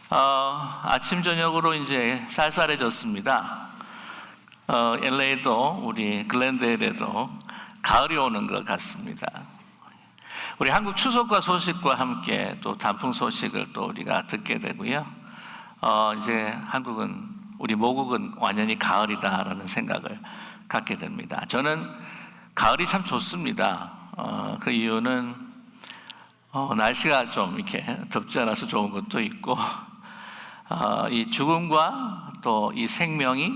아침 저녁으로 이제 쌀쌀해졌습니다. LA도 우리 글랜데일에도 가을이 오는 것 같습니다. 우리 한국 추석과 소식과 함께 또 단풍 소식을 또 우리가 듣게 되고요. 이제 한국은 우리 모국은 완전히 가을이다라는 생각을 갖게 됩니다. 저는 가을이 참 좋습니다. 그 이유는 날씨가 좀 이렇게 덥지 않아서 좋은 것도 있고, 이 죽음과 또 이 생명이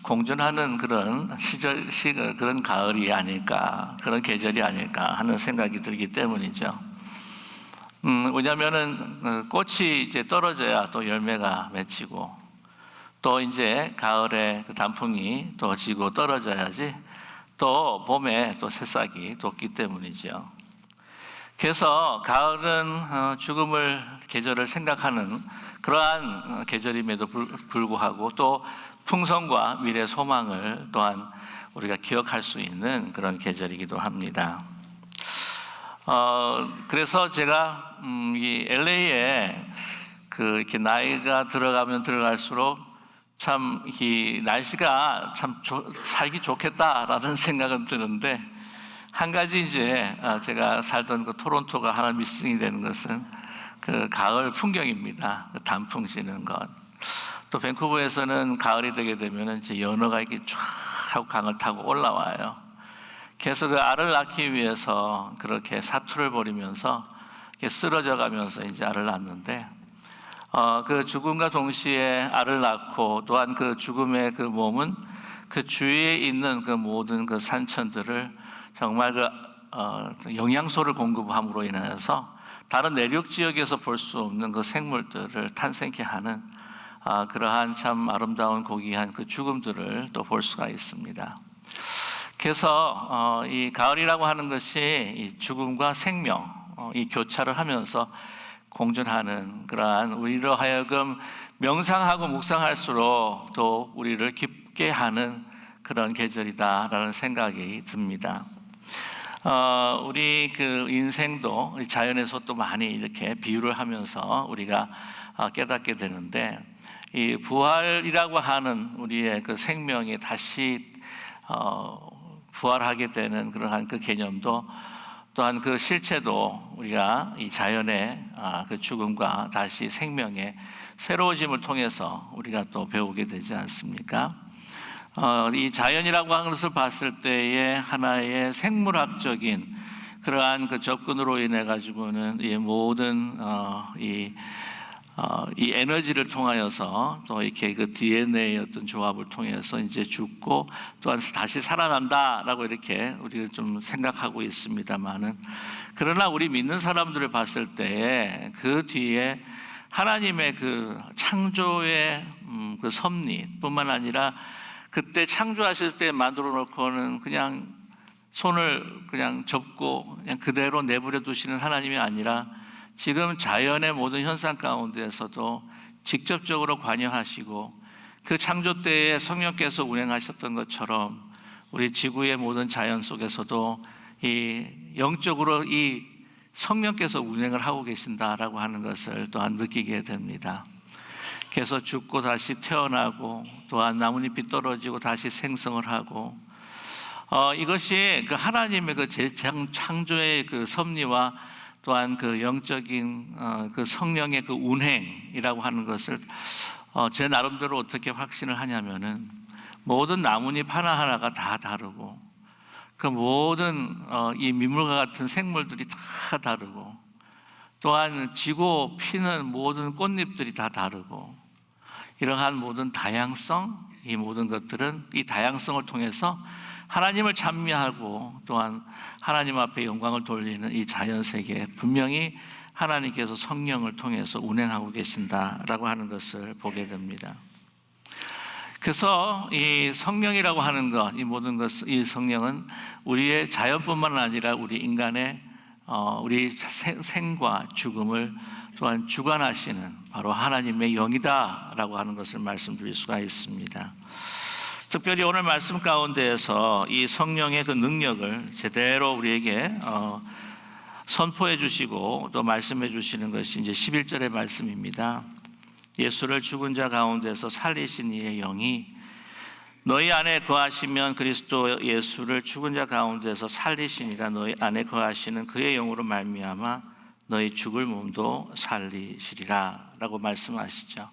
공존하는 그런 그런 가을이 아닐까, 그런 계절이 아닐까 하는 생각이 들기 때문이죠. 왜냐하면은 꽃이 이제 떨어져야 또 열매가 맺히고, 또 이제 가을에 그 단풍이 또 지고 떨어져야지 또 봄에 또 새싹이 돋기 때문이죠. 그래서 가을은 죽음을 계절을 생각하는 그러한 계절임에도 불구하고 또 풍성과 미래 소망을 또한 우리가 기억할 수 있는 그런 계절이기도 합니다. 그래서 제가 이 LA에 이렇게 나이가 들어가면 들어갈수록 참 이 날씨가 참 살기 좋겠다라는 생각은 드는데, 한 가지 이제 제가 살던 그 토론토가 하나 미싱이 되는 것은 그 가을 풍경입니다. 그 단풍 지는 것. 또 밴쿠버에서는 가을이 되게 되면은 이제 연어가 이렇게 쫙 하고 강을 타고 올라와요. 그래서 그 알을 낳기 위해서 그렇게 사투를 벌이면서 이렇게 쓰러져 가면서 이제 알을 낳는데, 그 죽음과 동시에 알을 낳고 또한 그 죽음의 그 몸은 그 주위에 있는 그 모든 그 산천들을 정말 그 영양소를 공급함으로 인해서 다른 내륙 지역에서 볼 수 없는 그 생물들을 탄생케 하는 그러한 참 아름다운 고귀한 그 죽음들을 또 볼 수가 있습니다. 그래서 이 가을이라고 하는 것이 이 죽음과 생명, 이 교차를 하면서 공존하는 그러한 우리로 하여금 명상하고 묵상할수록 또 우리를 깊게 하는 그런 계절이다라는 생각이 듭니다. 우리 그 인생도 자연에서 또 많이 이렇게 비유를 하면서 우리가 깨닫게 되는데, 이 부활이라고 하는 우리의 그 생명이 다시 부활하게 되는 그러한 그 개념도, 또한 그 실체도 우리가 이 자연의 그 죽음과 다시 생명의 새로워짐을 통해서 우리가 또 배우게 되지 않습니까? 이 자연이라고 하는 것을 봤을 때의 하나의 생물학적인 그러한 그 접근으로 인해 가지고는 이 모든 이 에너지를 통하여서 또 이렇게 그 DNA의 어떤 조합을 통해서 이제 죽고 또한 다시 살아난다라고 이렇게 우리가 좀 생각하고 있습니다만은, 그러나 우리 믿는 사람들을 봤을 때 그 뒤에 하나님의 그 창조의 그 섭리뿐만 아니라 그때 창조하실 때 만들어 놓고는 그냥 손을 그냥 접고 그냥 그대로 내버려 두시는 하나님이 아니라 지금 자연의 모든 현상 가운데에서도 직접적으로 관여하시고 그 창조 때에 성령께서 운행하셨던 것처럼 우리 지구의 모든 자연 속에서도 이 영적으로 이 성령께서 운행을 하고 계신다라고 하는 것을 또한 느끼게 됩니다. 그래서 죽고 다시 태어나고 또한 나뭇잎이 떨어지고 다시 생성을 하고, 이것이 그 하나님의 그 창조의 그 섭리와 또한 그 영적인 그 성령의 그 운행이라고 하는 것을 제 나름대로 어떻게 확신을 하냐면은, 모든 나뭇잎 하나하나가 다 다르고 그 모든 이 민물과 같은 생물들이 다 다르고, 또한 지고 피는 모든 꽃잎들이 다 다르고, 이러한 모든 다양성, 이 모든 것들은 이 다양성을 통해서 하나님을 찬미하고 또한 하나님 앞에 영광을 돌리는 이 자연세계에 분명히 하나님께서 성령을 통해서 운행하고 계신다라고 하는 것을 보게 됩니다. 그래서 이 성령이라고 하는 것, 이 모든 것, 이 성령은 우리의 자연뿐만 아니라 우리 인간의 우리 생과 죽음을 또한 주관하시는 바로 하나님의 영이다라고 하는 것을 말씀드릴 수가 있습니다. 특별히 오늘 말씀 가운데에서 이 성령의 그 능력을 제대로 우리에게 선포해 주시고 또 말씀해 주시는 것이 이제 11절의 말씀입니다. 예수를 죽은 자 가운데서 살리신 이의 영이 너희 안에 거하시면 그리스도 예수를 죽은 자 가운데서 살리시니가 너희 안에 거하시는 그의 영으로 말미암아 너희 죽을 몸도 살리시리라 라고 말씀하시죠.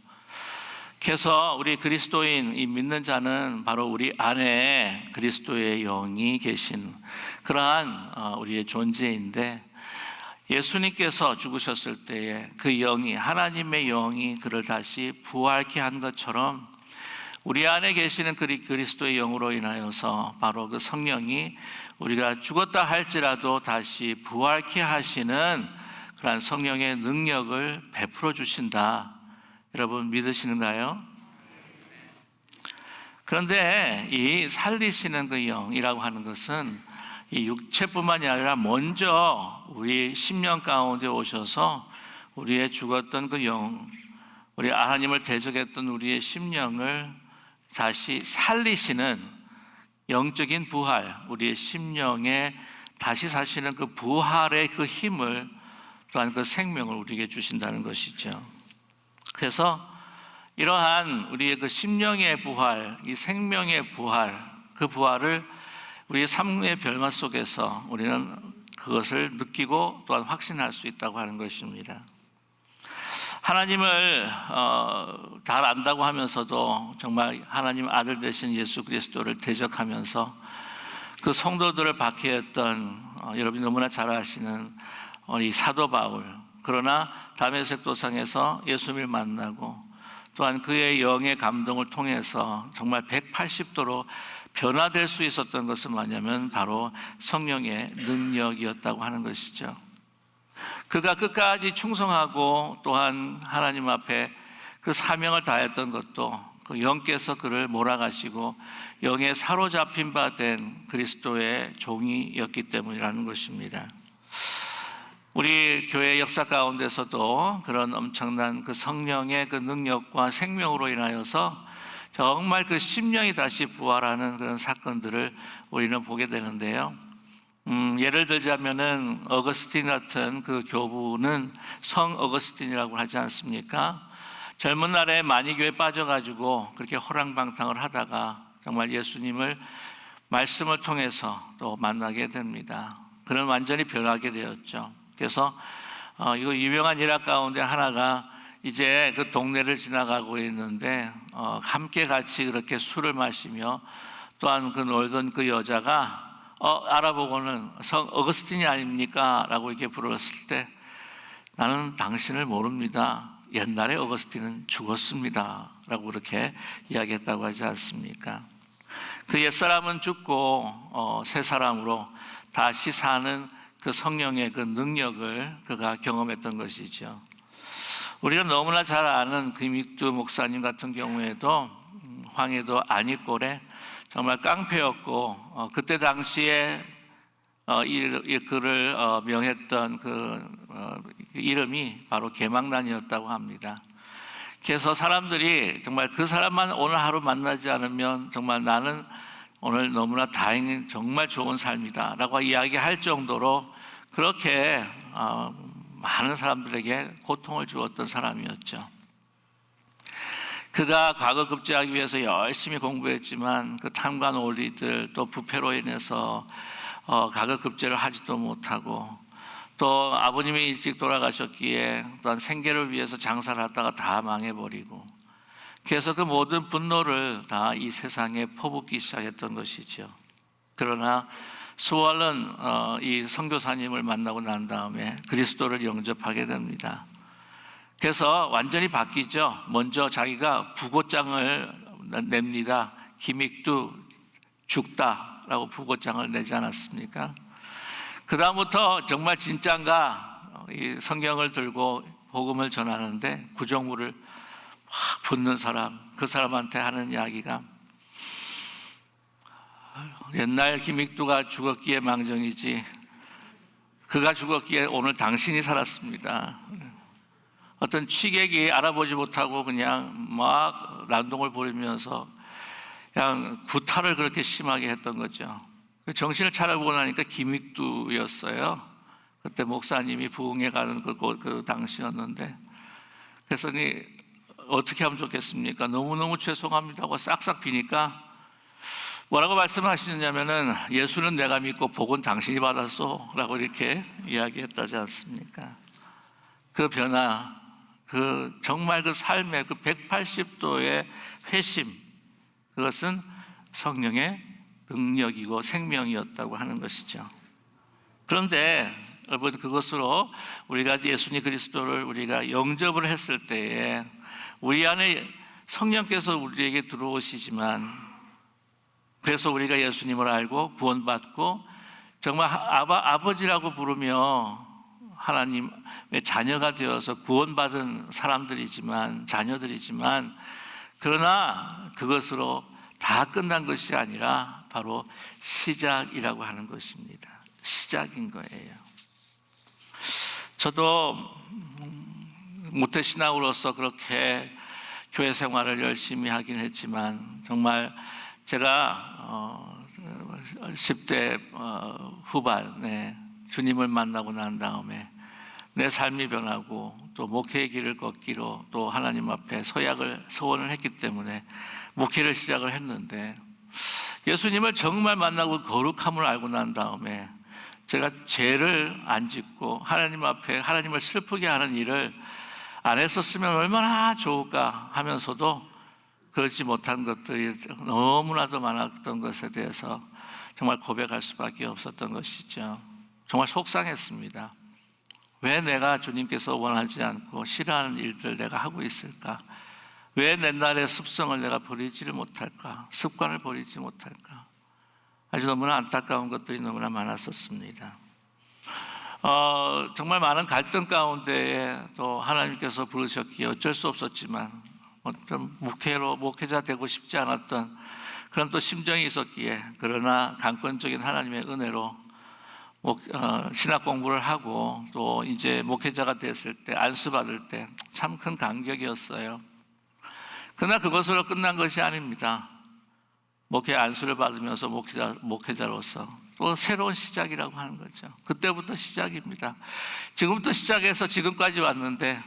그래서 우리 그리스도인, 이 믿는 자는 바로 우리 안에 그리스도의 영이 계신 그러한 우리의 존재인데, 예수님께서 죽으셨을 때에 그 영이, 하나님의 영이 그를 다시 부활케 한 것처럼 우리 안에 계시는 그리스도의 영으로 인하여서 바로 그 성령이 우리가 죽었다 할지라도 다시 부활케 하시는 그러한 성령의 능력을 베풀어 주신다. 여러분 믿으시는가요? 그런데 이 살리시는 그 영이라고 하는 것은 이 육체뿐만이 아니라 먼저 우리 심령 가운데 오셔서 우리의 죽었던 그 영, 우리 하나님을 대적했던 우리의 심령을 다시 살리시는 영적인 부활, 우리의 심령에 다시 사시는 그 부활의 그 힘을, 또한 그 생명을 우리에게 주신다는 것이죠. 그래서 이러한 우리의 그 심령의 부활, 이 생명의 부활, 그 부활을 우리의 삶의 변화 속에서 우리는 그것을 느끼고 또한 확신할 수 있다고 하는 것입니다. 하나님을 잘 안다고 하면서도 정말 하나님 아들 되신 예수 그리스도를 대적하면서 그 성도들을 박해했던 여러분이 너무나 잘 아시는 이 사도 바울, 그러나 다메섹 도상에서 예수님을 만나고 또한 그의 영의 감동을 통해서 정말 180도로 변화될 수 있었던 것은 뭐냐면 바로 성령의 능력이었다고 하는 것이죠. 그가 끝까지 충성하고 또한 하나님 앞에 그 사명을 다했던 것도 그 영께서 그를 몰아가시고 영에 사로잡힌 바 된 그리스도의 종이었기 때문이라는 것입니다. 우리 교회 역사 가운데서도 그런 엄청난 그 성령의 그 능력과 생명으로 인하여서 정말 그 심령이 다시 부활하는 그런 사건들을 우리는 보게 되는데요. 예를 들자면은 어거스틴 같은 그 교부는 성 어거스틴이라고 하지 않습니까? 젊은 날에 마니교에 빠져가지고 그렇게 호랑방탕을 하다가 정말 예수님을 말씀을 통해서 또 만나게 됩니다. 그는 완전히 변하게 되었죠. 그래서 이거 유명한 일화 가운데 하나가, 이제 그 동네를 지나가고 있는데 함께 같이 그렇게 술을 마시며 또한 그 놀던 그 여자가 알아보고는 성 어거스틴이 아닙니까? 라고 이렇게 물었을 때, 나는 당신을 모릅니다. 옛날에 어거스틴은 죽었습니다. 라고 그렇게 이야기했다고 하지 않습니까? 그 옛사람은 죽고 새 사람으로 다시 사는 그 성령의 그 능력을 그가 경험했던 것이죠. 우리가 너무나 잘 아는 김익두 목사님 같은 경우에도 황해도 안익골에 정말 깡패였고 그때 당시에 그를 명했던 그 이름이 바로 개망난이었다고 합니다. 그래서 사람들이 정말 그 사람만 오늘 하루 만나지 않으면 정말 나는 오늘 너무나 다행인 정말 좋은 삶이다 라고 이야기할 정도로 그렇게 많은 사람들에게 고통을 주었던 사람이었죠. 그가 과거 급제하기 위해서 열심히 공부했지만 그 탐관 오리들 또 부패로 인해서 과거 급제를 하지도 못하고, 또 아버님이 일찍 돌아가셨기에 또한 생계를 위해서 장사를 하다가 다 망해버리고, 그래서 그 모든 분노를 다 이 세상에 퍼붓기 시작했던 것이죠. 그러나 스월은 이 선교사님을 만나고 난 다음에 그리스도를 영접하게 됩니다. 그래서 완전히 바뀌죠. 먼저 자기가 부고장을 냅니다. 김익두 죽다라고 부고장을 내지 않았습니까? 그 다음부터 정말 진짠가 이 성경을 들고 복음을 전하는데 구정물을 확 붓는 사람, 그 사람한테 하는 이야기가, 옛날 김익두가 죽었기에 망정이지 그가 죽었기에 오늘 당신이 살았습니다. 어떤 취객이 알아보지 못하고 그냥 막 난동을 부리면서 그냥 구타를 그렇게 심하게 했던 거죠. 정신을 차려보고 나니까 김익두였어요. 그때 목사님이 부흥회 가는 그 당시였는데, 그래서 어떻게 하면 좋겠습니까? 너무너무 죄송합니다 하고 싹싹 비니까 뭐라고 말씀하시느냐면은 예수는 내가 믿고 복은 당신이 받았소 라고 이렇게 이야기했다지 않습니까? 그 변화, 정말 그 삶의 180도의 회심, 그것은 성령의 능력이고 생명이었다고 하는 것이죠. 그런데 여러분, 그것으로 우리가 예수님 그리스도를 우리가 영접을 했을 때에 우리 안에 성령께서 우리에게 들어오시지만, 그래서 우리가 예수님을 알고 구원받고 정말 아버지라고 부르며 하나님의 자녀가 되어서 구원받은 사람들이지만, 자녀들이지만, 그러나 그것으로 다 끝난 것이 아니라 바로 시작이라고 하는 것입니다. 시작인 거예요. 저도 모태신앙으로서 그렇게 교회 생활을 열심히 하긴 했지만, 정말 제가 10대 후반에 주님을 만나고 난 다음에 내 삶이 변하고 또 목회의 길을 걷기로 또 하나님 앞에 서원을 했기 때문에 목회를 시작을 했는데, 예수님을 정말 만나고 거룩함을 알고 난 다음에 제가 죄를 안 짓고 하나님 앞에 하나님을 슬프게 하는 일을 안 했었으면 얼마나 좋을까 하면서도 그렇지 못한 것들이 너무나도 많았던 것에 대해서 정말 고백할 수밖에 없었던 것이죠. 정말 속상했습니다. 왜 내가 주님께서 원하지 않고 싫어하는 일들을 내가 하고 있을까? 왜 옛날의 습성을 내가 버리지를 못할까? 습관을 버리지 못할까? 아주 너무나 안타까운 것들이 너무나 많았었습니다. 정말 많은 갈등 가운데에 또 하나님께서 부르셨기에 어쩔 수 없었지만, 어떤 목회자 되고 싶지 않았던 그런 또 심정이 있었기에, 그러나 강권적인 하나님의 은혜로 신학 공부를 하고 또 이제 목회자가 됐을 때, 안수받을 때 참 큰 감격이었어요. 그러나 그것으로 끝난 것이 아닙니다. 목회 안수를 받으면서 목회자로서 또 새로운 시작이라고 하는 거죠. 그때부터 시작입니다. 지금부터 시작해서 지금까지 왔는데,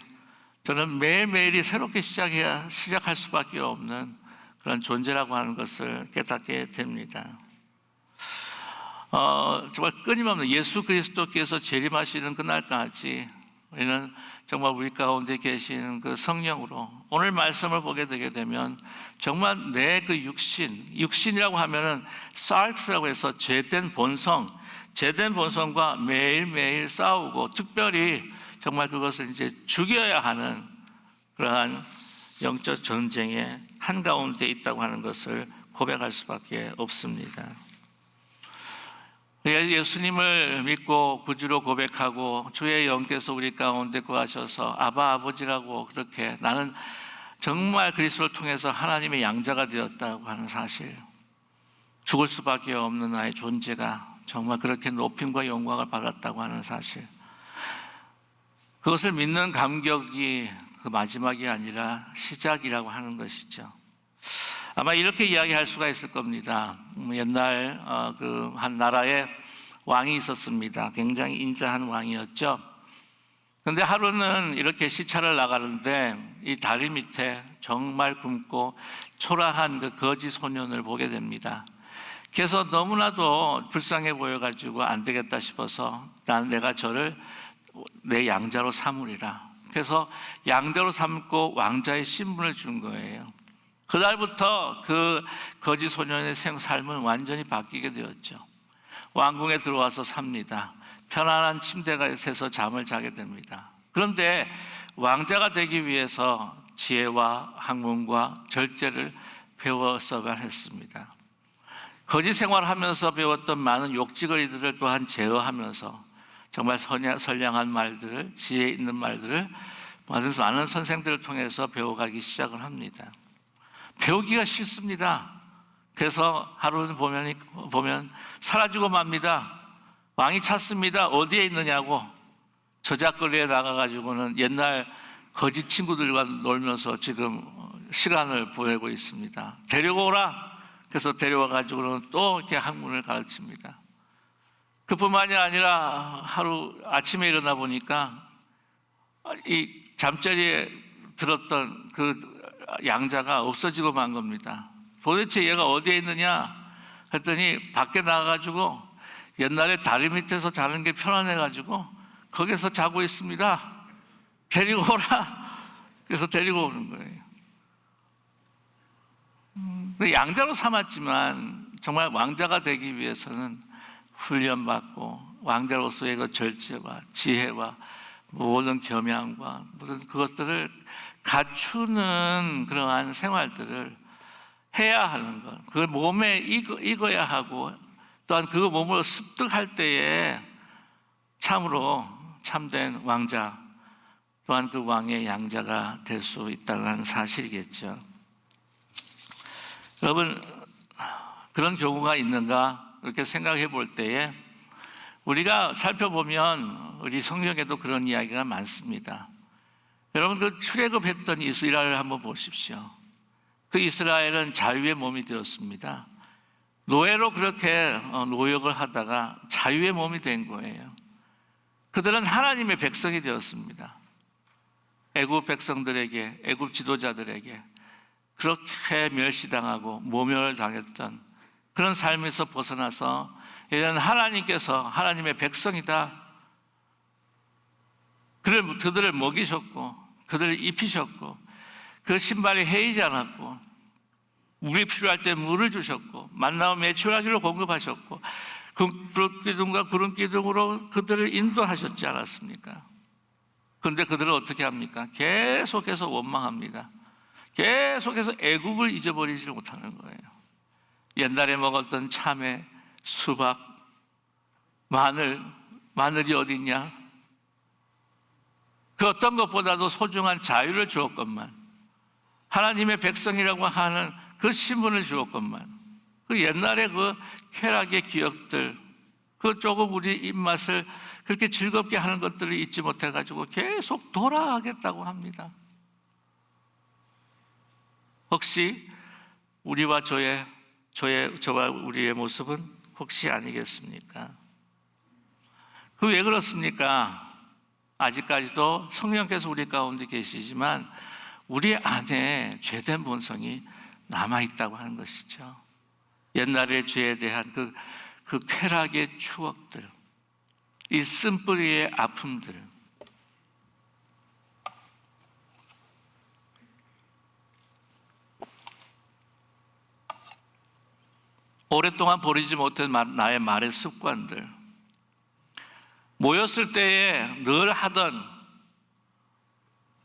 저는 매일매일이 새롭게 시작할 수밖에 없는 그런 존재라고 하는 것을 깨닫게 됩니다. 정말 끊임없는 예수 그리스도께서 재림하시는 그날까지 우리는 정말 우리 가운데 계시는 그 성령으로 오늘 말씀을 보게 되게 되면 정말 내 그 육신이라고 하면은 sarx라고 해서 죄된 본성과 매일매일 싸우고, 특별히 정말 그것을 이제 죽여야 하는 그러한 영적 전쟁의 한가운데 있다고 하는 것을 고백할 수밖에 없습니다. 예수님을 믿고 구주로 고백하고 주의 영께서 우리 가운데 거하셔서 아버지라고, 그렇게 나는 정말 그리스도를 통해서 하나님의 양자가 되었다고 하는 사실, 죽을 수밖에 없는 나의 존재가 정말 그렇게 높임과 영광을 받았다고 하는 사실, 그것을 믿는 감격이 그 마지막이 아니라 시작이라고 하는 것이죠. 아마 이렇게 이야기할 수가 있을 겁니다. 옛날 한 나라에 왕이 있었습니다. 굉장히 인자한 왕이었죠. 그런데 하루는 이렇게 시차를 나가는데 이 다리 밑에 정말 굶고 초라한 그 거지 소년을 보게 됩니다. 그래서 너무나도 불쌍해 보여가지고 안 되겠다 싶어서 내가 저를 내 양자로 삼으리라. 그래서 양자로 삼고 왕자의 신분을 준 거예요. 그날부터 그 거지 소년의 삶은 완전히 바뀌게 되었죠. 왕궁에 들어와서 삽니다. 편안한 침대에서 잠을 자게 됩니다. 그런데 왕자가 되기 위해서 지혜와 학문과 절제를 배웠어야 했습니다. 거지 생활하면서 배웠던 많은 욕지거리들을 또한 제어하면서 정말 선량한 말들을, 지혜 있는 말들을 많은 선생들을 통해서 배워가기 시작을 합니다. 배우기가 싫습니다. 그래서 하루는 보면 사라지고 맙니다. 왕이 찾습니다. 어디에 있느냐고. 저작거리에 나가가지고는 옛날 거짓 친구들과 놀면서 지금 시간을 보내고 있습니다. 데리고 오라. 그래서 데려와가지고는 또 이렇게 학문을 가르칩니다. 그뿐만이 아니라 하루 아침에 일어나 보니까 이 잠자리에 들었던 그 양자가 없어지고 만 겁니다. 도대체 얘가 어디에 있느냐 했더니 밖에 나가가지고 옛날에 다리 밑에서 자는 게 편안해가지고 거기서 자고 있습니다. 데리고 오라. 그래서 데리고 오는 거예요. 근데 양자로 삼았지만 정말 왕자가 되기 위해서는 훈련받고 왕자로서의 그 절제와 지혜와 모든 겸양과 모든 그것들을 갖추는 그러한 생활들을 해야 하는 것. 그 몸에 익어야 하고 또한 그 몸을 습득할 때에 참으로 참된 왕자 또한 그 왕의 양자가 될 수 있다는 사실이겠죠. 여러분, 그런 경우가 있는가 이렇게 생각해 볼 때에 우리가 살펴보면 우리 성경에도 그런 이야기가 많습니다. 여러분, 그 출애굽했던 이스라엘을 한번 보십시오. 그 이스라엘은 자유의 몸이 되었습니다. 노예로 그렇게 노역을 하다가 자유의 몸이 된 거예요. 그들은 하나님의 백성이 되었습니다. 애굽 백성들에게, 애굽 지도자들에게 그렇게 멸시당하고 모멸당했던 그런 삶에서 벗어나서 이제는 하나님께서 하나님의 백성이다. 그들을 먹이셨고 그들을 입히셨고 그 신발이 헤이지 않았고 물이 필요할 때 물을 주셨고 만나와 메추라기를 공급하셨고 불기둥과 구름기둥으로 그들을 인도하셨지 않았습니까? 그런데 그들은 어떻게 합니까? 계속해서 원망합니다. 계속해서 애굽을 잊어버리지 못하는 거예요. 옛날에 먹었던 참외, 수박, 마늘이 어디 있냐? 그 어떤 것보다도 소중한 자유를 주었건만, 하나님의 백성이라고 하는 그 신분을 주었건만, 그 옛날에 그 쾌락의 기억들, 그 조금 우리 입맛을 그렇게 즐겁게 하는 것들을 잊지 못해가지고 계속 돌아가겠다고 합니다. 혹시 우리와 저와 우리의 모습은 혹시 아니겠습니까? 그 왜 그렇습니까? 아직까지도 성령께서 우리 가운데 계시지만 우리 안에 죄된 본성이 남아있다고 하는 것이죠. 옛날의 죄에 대한 그 쾌락의 추억들, 이 쓴뿌리의 아픔들, 오랫동안 버리지 못한 나의 말의 습관들, 모였을 때에 늘 하던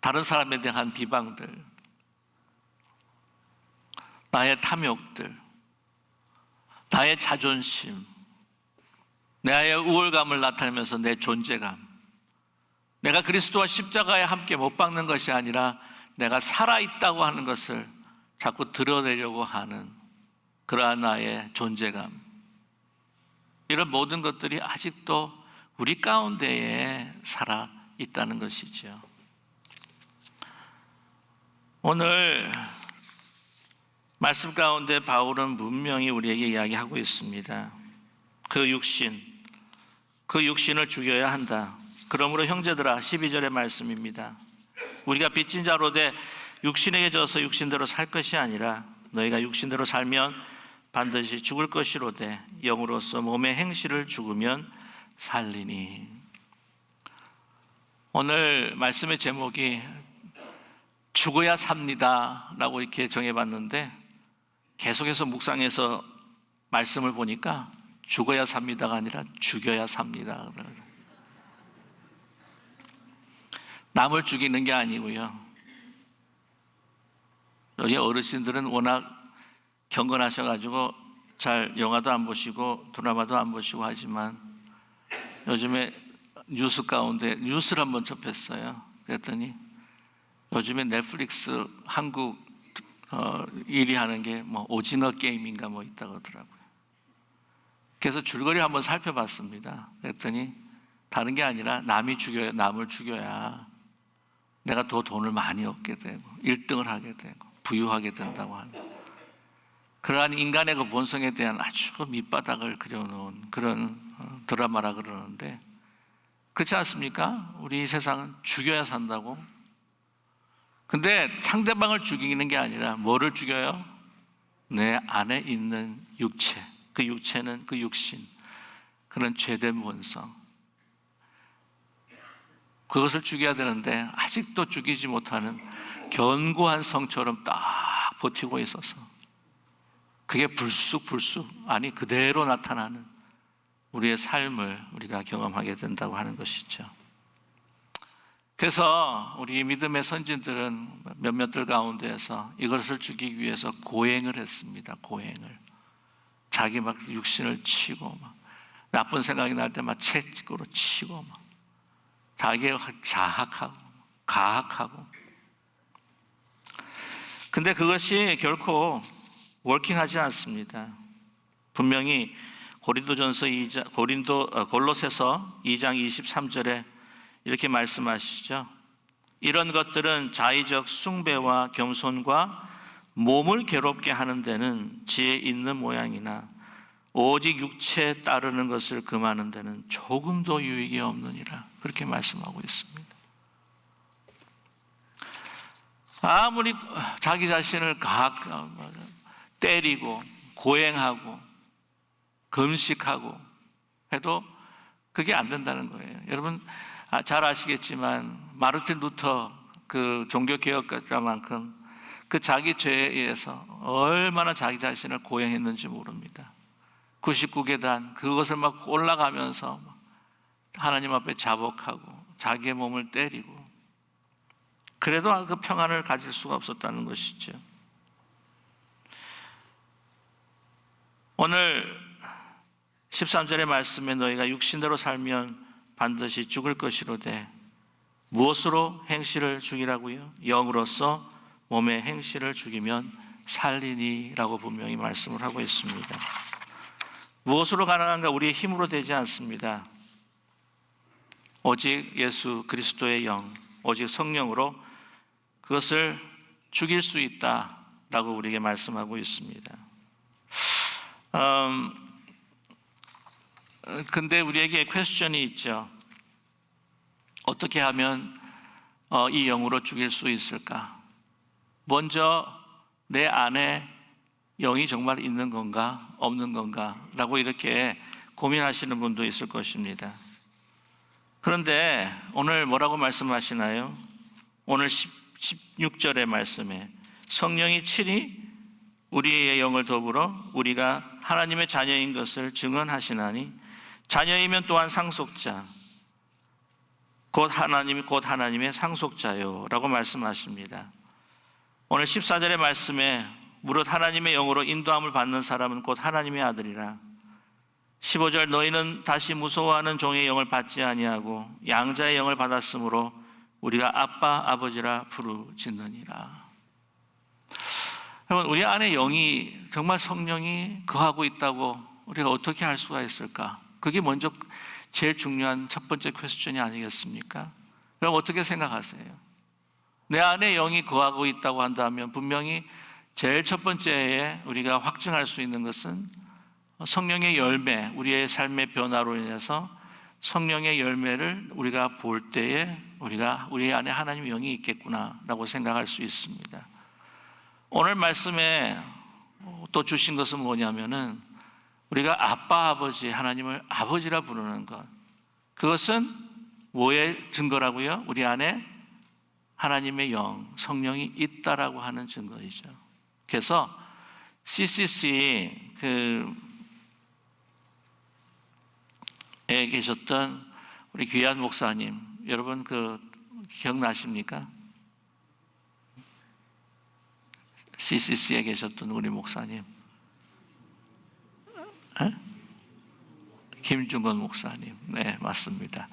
다른 사람에 대한 비방들, 나의 탐욕들, 나의 자존심, 나의 우월감을 나타내면서 내 존재감, 내가 그리스도와 십자가에 함께 못 박는 것이 아니라 내가 살아있다고 하는 것을 자꾸 드러내려고 하는 그러한 나의 존재감, 이런 모든 것들이 아직도 우리 가운데에 살아있다는 것이죠. 오늘 말씀 가운데 바울은 분명히 우리에게 이야기하고 있습니다. 그 육신을 죽여야 한다. 그러므로 형제들아, 12절의 말씀입니다. 우리가 빚진 자로 돼 육신에게 져서 육신대로 살 것이 아니라 너희가 육신대로 살면 반드시 죽을 것이로되 영으로서 몸의 행실을 죽으면 살리니. 오늘 말씀의 제목이 죽어야 삽니다 라고 이렇게 정해봤는데 계속해서 묵상해서 말씀을 보니까 죽어야 삽니다가 아니라 죽여야 삽니다. 남을 죽이는 게 아니고요. 여기 어르신들은 워낙 경건하셔가지고 잘 영화도 안 보시고 드라마도 안 보시고 하지만 요즘에 뉴스 가운데 뉴스를 한번 접했어요. 그랬더니 요즘에 넷플릭스 한국 1위 하는 게 뭐 오징어 게임인가 뭐 있다고 하더라고요. 그래서 줄거리 한번 살펴봤습니다. 그랬더니 다른 게 아니라 남을 죽여야 내가 더 돈을 많이 얻게 되고 1등을 하게 되고 부유하게 된다고 하는 그러한 인간의 그 본성에 대한 아주 밑바닥을 그려놓은 그런 드라마라 그러는데, 그렇지 않습니까? 우리 세상은 죽여야 산다고, 근데 상대방을 죽이는 게 아니라 뭐를 죽여요? 내 안에 있는 육체, 그 육체는 그 육신, 그런 죄된 본성, 그것을 죽여야 되는데 아직도 죽이지 못하는 견고한 성처럼 딱 버티고 있어서 그게 불쑥 아니 그대로 나타나는 우리의 삶을 우리가 경험하게 된다고 하는 것이죠. 그래서 우리 믿음의 선진들은 몇몇들 가운데에서 이것을 죽이기 위해서 고행을 했습니다. 고행을. 자기 막 육신을 치고 막 나쁜 생각이 날 때 막 채찍으로 치고 막 자기가 자학하고 가학하고. 근데 그것이 결코 워킹하지 않습니다. 분명히 골로새서 2장 23절에 이렇게 말씀하시죠. 이런 것들은 자의적 숭배와 겸손과 몸을 괴롭게 하는 데는 지혜 있는 모양이나 오직 육체에 따르는 것을 금하는 데는 조금도 유익이 없느니라. 그렇게 말씀하고 있습니다. 아무리 자기 자신을 때리고 고행하고 금식하고 해도 그게 안 된다는 거예요. 여러분 잘 아시겠지만 마르틴 루터 그 종교개혁가만큼 그 자기 죄에 의해서 얼마나 자기 자신을 고행했는지 모릅니다. 99계단 그것을 막 올라가면서 하나님 앞에 자복하고 자기의 몸을 때리고 그래도 그 평안을 가질 수가 없었다는 것이죠. 오늘 13절의 말씀에 너희가 육신대로 살면 반드시 죽을 것이로되 무엇으로 행실을 죽이라고요? 영으로서 몸의 행실을 죽이면 살리니라고 분명히 말씀을 하고 있습니다. 무엇으로 가능한가? 우리의 힘으로 되지 않습니다. 오직 예수 그리스도의 영, 오직 성령으로 그것을 죽일 수 있다라고 우리에게 말씀하고 있습니다. 근데 우리에게 퀘스천이 있죠. 어떻게 하면 이 영으로 죽일 수 있을까? 먼저 내 안에 영이 정말 있는 건가 없는 건가 라고 이렇게 고민하시는 분도 있을 것입니다. 그런데 오늘 뭐라고 말씀하시나요? 오늘 16절의 말씀에 성령이 친히 우리의 영을 더불어 우리가 하나님의 자녀인 것을 증언하시나니 자녀이면 또한 상속자 곧 하나님의 상속자요 라고 말씀하십니다. 오늘 14절의 말씀에 무릇 하나님의 영으로 인도함을 받는 사람은 곧 하나님의 아들이라. 15절 너희는 다시 무서워하는 종의 영을 받지 아니하고 양자의 영을 받았으므로 우리가 아빠 아버지라 부르짖느니라. 여러분 우리 안에 영이 정말 성령이 거하고 있다고 우리가 어떻게 알 수가 있을까? 그게 먼저 제일 중요한 첫 번째 퀘스천이 아니겠습니까? 그럼 어떻게 생각하세요? 내 안에 영이 거하고 있다고 한다면 분명히 제일 첫 번째에 우리가 확증할 수 있는 것은 성령의 열매, 우리의 삶의 변화로 인해서 성령의 열매를 우리가 볼 때에 우리가 우리 안에 하나님의 영이 있겠구나라고 생각할 수 있습니다. 오늘 말씀에 또 주신 것은 뭐냐면은 우리가 아빠 아버지 하나님을 아버지라 부르는 것, 그것은 뭐의 증거라고요? 우리 안에 하나님의 영, 성령이 있다라고 하는 증거이죠. 그래서 CCC 에 계셨던 우리 귀한 목사님, 여러분 기억나십니까? CCC에 계셨던 우리 목사님, 김중건 목사님, 네 맞습니다.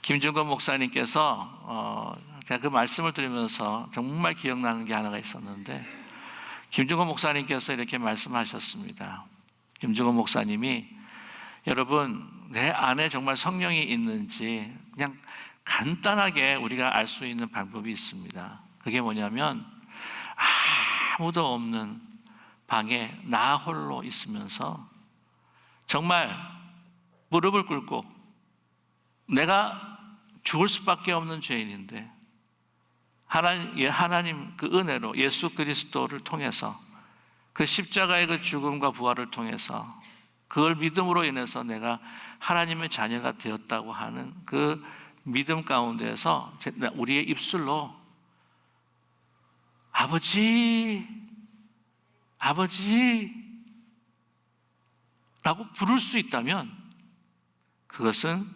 김중건 목사님께서 제가 그 말씀을 들으면서 정말 기억나는 게 하나가 있었는데, 김중건 목사님께서 이렇게 말씀하셨습니다. 김중건 목사님이 여러분 내 안에 정말 성령이 있는지 그냥 간단하게 우리가 알 수 있는 방법이 있습니다. 그게 뭐냐면 아무도 없는 방에 나 홀로 있으면서 정말 무릎을 꿇고 내가 죽을 수밖에 없는 죄인인데 하나님 그 은혜로 예수 그리스도를 통해서 그 십자가의 그 죽음과 부활을 통해서 그걸 믿음으로 인해서 내가 하나님의 자녀가 되었다고 하는 그 믿음 가운데에서 우리의 입술로 아버지, 아버지 라고 부를 수 있다면 그것은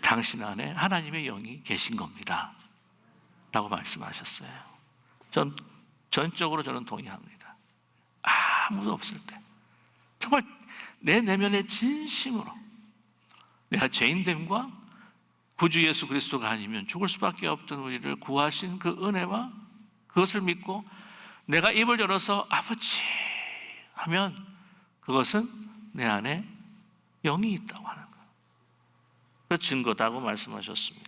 당신 안에 하나님의 영이 계신 겁니다 라고 말씀하셨어요. 전적으로 저는 동의합니다. 아무도 없을 때 정말 내 내면의 진심으로 내가 죄인됨과 구주 예수 그리스도가 아니면 죽을 수밖에 없던 우리를 구하신 그 은혜와 그것을 믿고 내가 입을 열어서 아버지 하면 그것은 내 안에 영이 있다고 하는 거예요. 그 증거다고 말씀하셨습니다.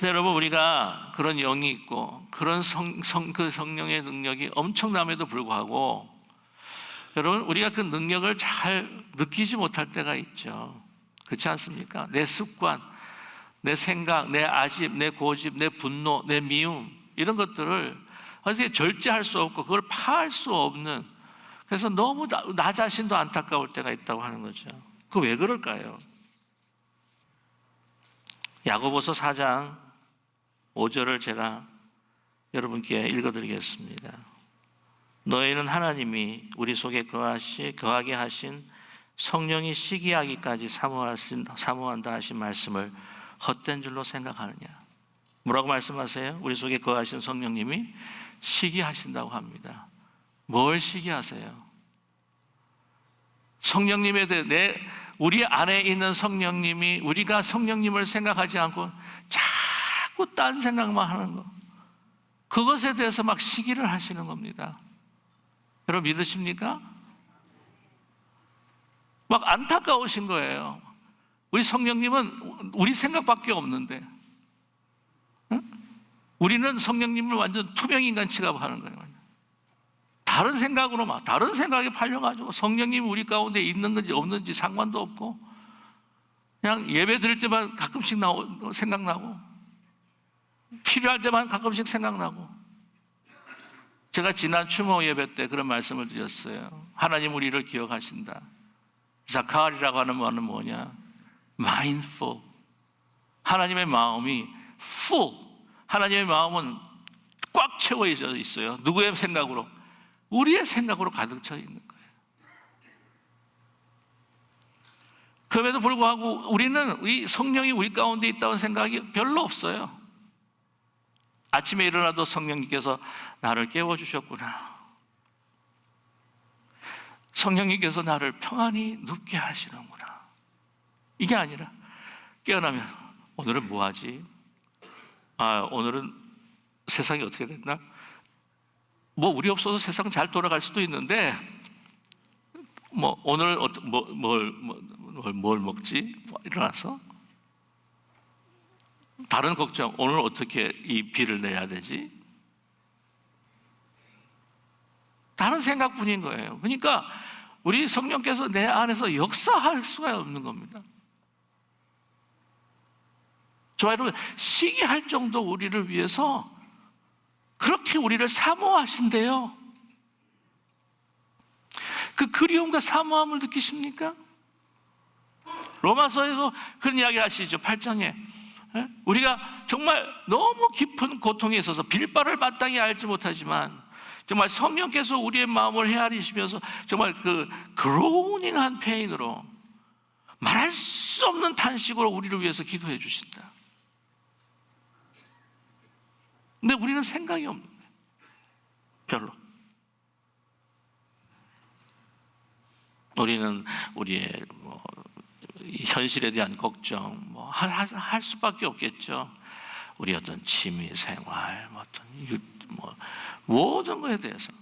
여러분, 우리가 그런 영이 있고 그런 그 성령의 능력이 엄청남에도 불구하고 여러분, 우리가 그 능력을 잘 느끼지 못할 때가 있죠. 그렇지 않습니까? 내 습관, 내 생각, 내 아집, 내 고집, 내 분노, 내 미움 이런 것들을 어떻게 절제할 수 없고 그걸 파할 수 없는, 그래서 너무 나 자신도 안타까울 때가 있다고 하는 거죠. 그 왜 그럴까요? 야고보서 4장 5절을 제가 여러분께 읽어드리겠습니다. 너희는 하나님이 우리 속에 거하게 하신 성령이 시기하기까지 사모한다 하신 말씀을 헛된 줄로 생각하느냐. 뭐라고 말씀하세요? 우리 속에 거하신 성령님이 시기하신다고 합니다. 뭘 시기하세요? 성령님에 대해 우리 안에 있는 성령님이, 우리가 성령님을 생각하지 않고 자꾸 딴 생각만 하는 거, 그것에 대해서 막 시기를 하시는 겁니다. 여러분 믿으십니까? 막 안타까우신 거예요. 우리 성령님은 우리 생각밖에 없는데, 응? 우리는 성령님을 완전 투명인간 취급하는 거예요. 다른 생각으로 막 다른 생각에 팔려가지고 성령님이 우리 가운데 있는 건지 없는지 상관도 없고 그냥 예배 드릴 때만 가끔씩 생각나고 필요할 때만 가끔씩 생각나고. 제가 지난 추모 예배 때 그런 말씀을 드렸어요. 하나님 우리를 기억하신다. 자카리라고 하는 말은 뭐냐? mindful. 하나님의 마음이 full. 하나님의 마음은 꽉 채워 있어요. 누구의 생각으로? 우리의 생각으로 가득 차 있는 거예요. 그럼에도 불구하고 우리는 이 성령이 우리 가운데 있다는 생각이 별로 없어요. 아침에 일어나도 성령님께서 나를 깨워주셨구나. 성령님께서 나를 평안히 눕게 하시는구나. 이게 아니라 깨어나면 오늘은 뭐 하지? 오늘은 세상이 어떻게 됐나? 뭐 우리 없어도 세상 잘 돌아갈 수도 있는데 뭐 오늘 뭘 먹지? 일어나서 다른 걱정, 오늘 어떻게 이 비를 내야 되지? 다른 생각뿐인 거예요. 그러니까 우리 성령께서 내 안에서 역사할 수가 없는 겁니다. 저와 여러분, 시기할 정도 우리를 위해서 그렇게 우리를 사모하신대요. 그 그리움과 사모함을 느끼십니까? 로마서에서 그런 이야기 하시죠. 8장에 우리가 정말 너무 깊은 고통에 있어서 빌바를 마땅히 알지 못하지만 정말 성령께서 우리의 마음을 헤아리시면서 정말 그 그로닝한 페인으로 말할 수 없는 탄식으로 우리를 위해서 기도해 주신다. 근데 우리는 생각이 없는 거예요. 별로. 우리는 우리의 현실에 대한 걱정 할 수밖에 없겠죠. 우리 어떤 취미 생활, 모든 것에 대해서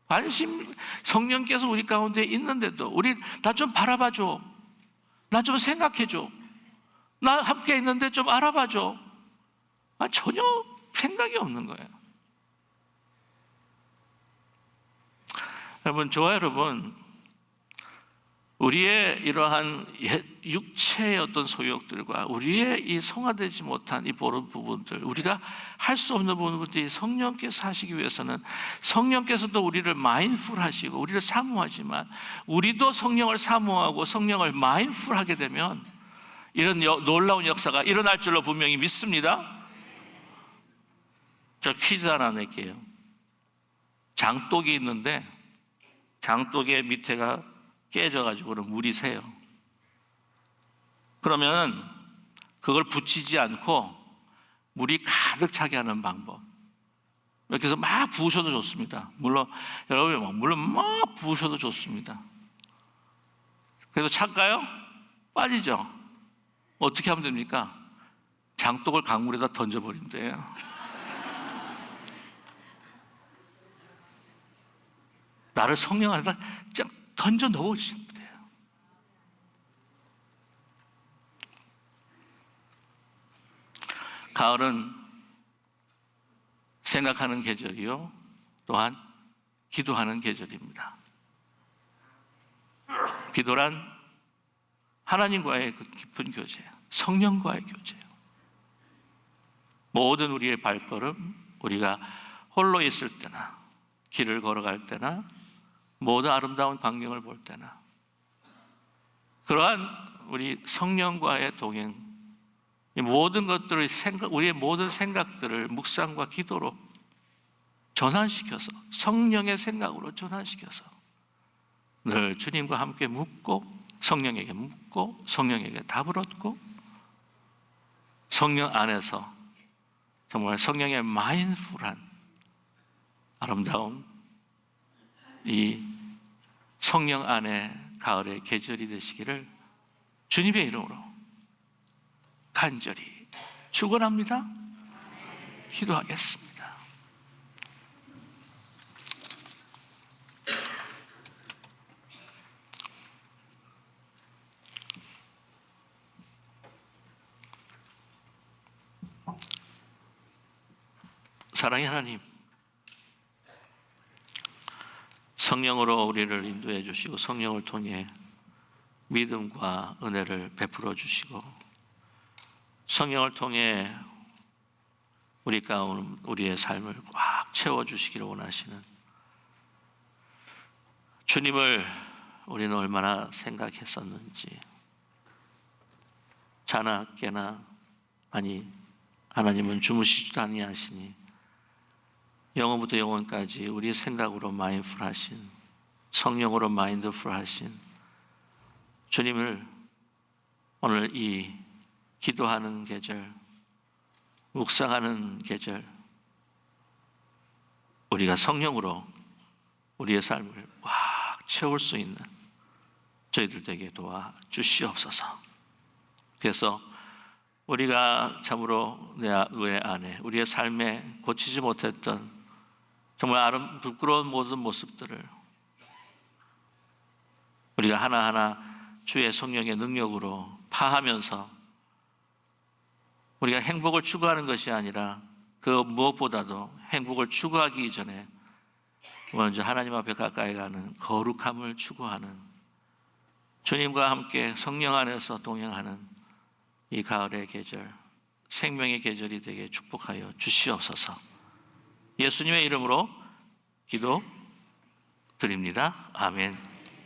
관심, 성령께서 우리 가운데 있는데도 우리 나 좀 바라봐줘, 나 좀 생각해줘, 나 함께 있는데 좀 알아봐줘. 전혀 생각이 없는 거예요. 여러분, 저와 여러분, 우리의 이러한 육체의 어떤 소욕들과 우리의 이 성화되지 못한 이 보는 부분들, 우리가 할 수 없는 부분들이 성령께서 하시기 위해서는 성령께서도 우리를 마인풀하시고 우리를 사모하지만 우리도 성령을 사모하고 성령을 마인풀하게 되면 이런 놀라운 역사가 일어날 줄로 분명히 믿습니다. 저 퀴즈 하나 낼게요. 장독이 있는데 장독의 밑에가 깨져가지고는 물이 새요. 그러면 그걸 붙이지 않고 물이 가득 차게 하는 방법. 이렇게 해서 막 부으셔도 좋습니다. 물론 여러분이 물론 막 부으셔도 좋습니다. 그래도 찰까요? 빠지죠. 어떻게 하면 됩니까? 장독을 강물에다 던져버리면 돼요. 나를 성령 안에다 쫙 던져 넣으시면 돼요. 가을은 생각하는 계절이요, 또한 기도하는 계절입니다. 기도란 하나님과의 그 깊은 교제, 성령과의 교제예요. 모든 우리의 발걸음, 우리가 홀로 있을 때나 길을 걸어갈 때나 모든 아름다운 광경을 볼 때나 그러한 우리 성령과의 동행, 이 모든 것들을 우리의 모든 생각들을 묵상과 기도로 전환시켜서 성령의 생각으로 전환시켜서 늘 주님과 함께 묻고 성령에게 묻고 성령에게 답을 얻고 성령 안에서 정말 성령의 마인풀한 아름다운 이 성령 안에 가을의 계절이 되시기를 주님의 이름으로 간절히 축원합니다. 기도하겠습니다. 사랑의 하나님, 성령으로 우리를 인도해 주시고 성령을 통해 믿음과 은혜를 베풀어 주시고 성령을 통해 우리 가운데 우리의 삶을 꽉 채워 주시기를 원하시는 주님을 우리는 얼마나 생각했었는지 자나 깨나 아니 하나님은 주무시지도 아니하시니 영원부터 영원까지 우리의 생각으로 마인드풀하신 성령으로 마인드풀하신 주님을 오늘 이 기도하는 계절, 묵상하는 계절 우리가 성령으로 우리의 삶을 꽉 채울 수 있는 저희들 되게 도와주시옵소서. 그래서 우리가 참으로 내 안에 우리의 삶에 고치지 못했던 정말 부끄러운 모든 모습들을 우리가 하나하나 주의 성령의 능력으로 파하면서 우리가 행복을 추구하는 것이 아니라 그 무엇보다도 행복을 추구하기 이전에 먼저 하나님 앞에 가까이 가는 거룩함을 추구하는 주님과 함께 성령 안에서 동행하는 이 가을의 계절, 생명의 계절이 되게 축복하여 주시옵소서. 예수님의 이름으로 기도드립니다. 아멘.